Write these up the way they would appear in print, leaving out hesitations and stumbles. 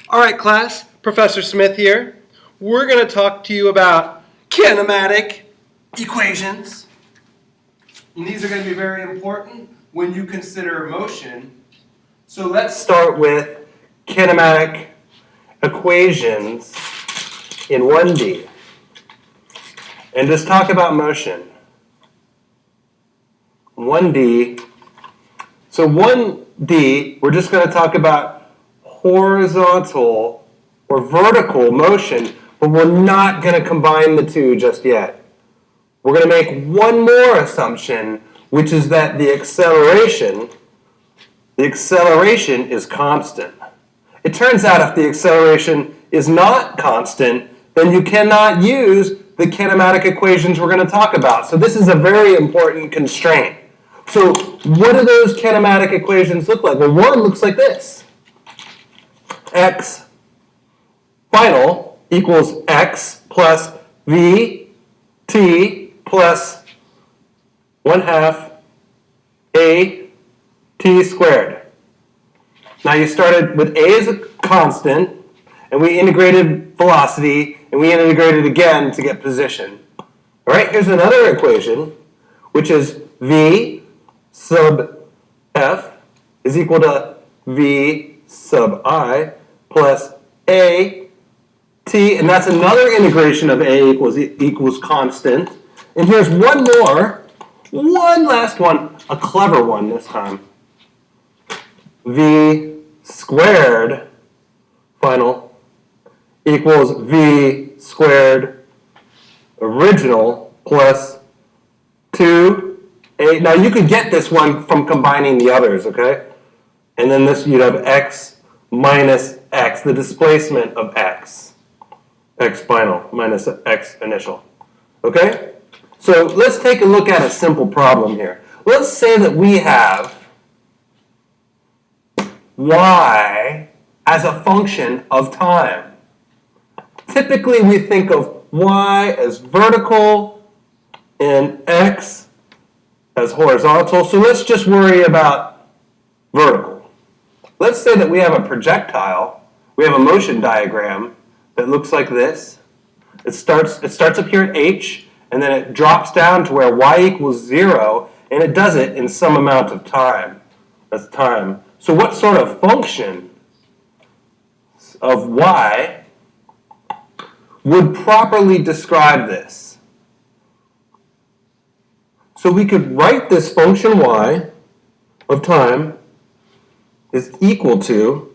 All right, class, Professor Smith here. We're going to talk to you about kinematic equations. And these are going to be very important when you consider motion. So let's start with kinematic equations in 1D. And just talk about motion. 1D. So 1D, we're just going to talk about horizontal or vertical motion, but we're not going to combine the two just yet. We're going to make one more assumption, which is that the acceleration is constant. It turns out if the acceleration is not constant, then you cannot use the kinematic equations we're going to talk about. So this is a very important constraint. So what do those kinematic equations look like? Well, one looks like this. X final equals x plus v t plus 1/2 a t squared. Now you started with a as a constant, and we integrated velocity, and we integrated again to get position. All right, here's another equation, which is v sub f is equal to v sub I plus a t, and that's another integration of a equals constant. And here's one last one, a clever one this time. V squared final equals v squared original plus 2a. Now you could get this one from combining the others, okay? And then this, you'd have x minus x, the displacement of x final minus x initial. Okay? So let's take a look at a simple problem here. Let's say that we have y as a function of time. Typically we think of y as vertical and x as horizontal. So let's just worry about vertical. Let's say that we have a projectile, we have a motion diagram that looks like this. It starts up here at h, and then it drops down to where y equals 0, and it does it in some amount of time. That's time. So what sort of function of y would properly describe this? So we could write this function y of time is equal to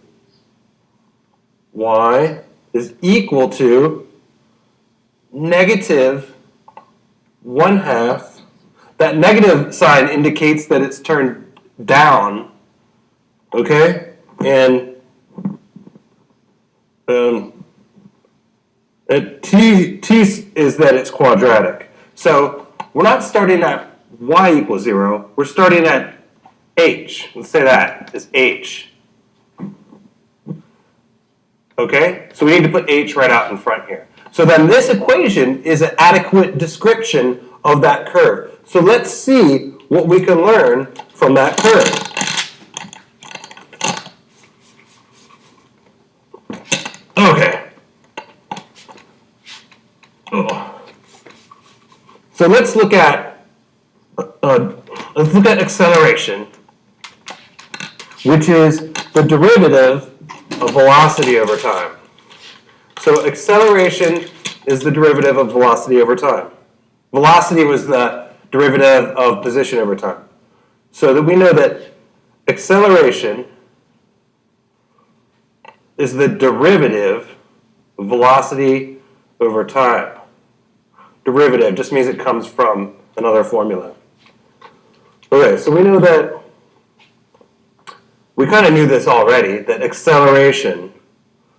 y is equal to negative 1/2. That negative sign indicates that it's turned down, okay? And t is that it's quadratic. So we're not starting at y equals 0. We're starting at h. Let's say that is h. Okay? So we need to put h right out in front here. So then this equation is an adequate description of that curve. So let's see what we can learn from that curve. Okay. So let's look at acceleration, which is the derivative of velocity over time. So acceleration is the derivative of velocity over time. Velocity was the derivative of position over time. So that we know that acceleration is the derivative of velocity over time. Derivative just means it comes from another formula. Okay, so we know that, we kind of knew this already, that acceleration,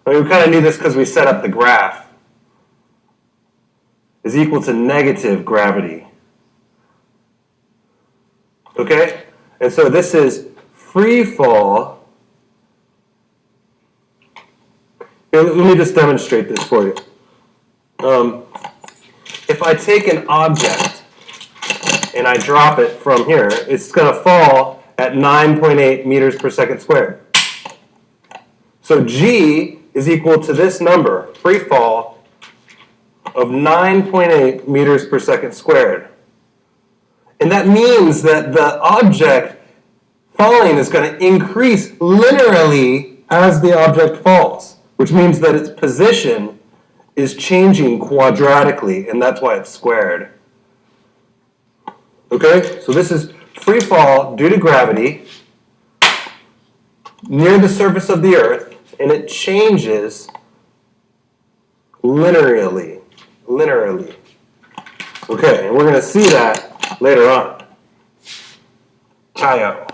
we kind of knew this because we set up the graph, is equal to negative gravity. Okay? And so this is free fall. Here, let me just demonstrate this for you. If I take an object and I drop it from here, it's going to fall at 9.8 meters per second squared. So G is equal to this number, free fall, of 9.8 meters per second squared. And that means that the object falling is going to increase linearly as the object falls, which means that its position is changing quadratically, and that's why it's squared. Okay, so this is free fall due to gravity near the surface of the Earth, and it changes linearly. Okay, and we're going to see that later on. Ciao.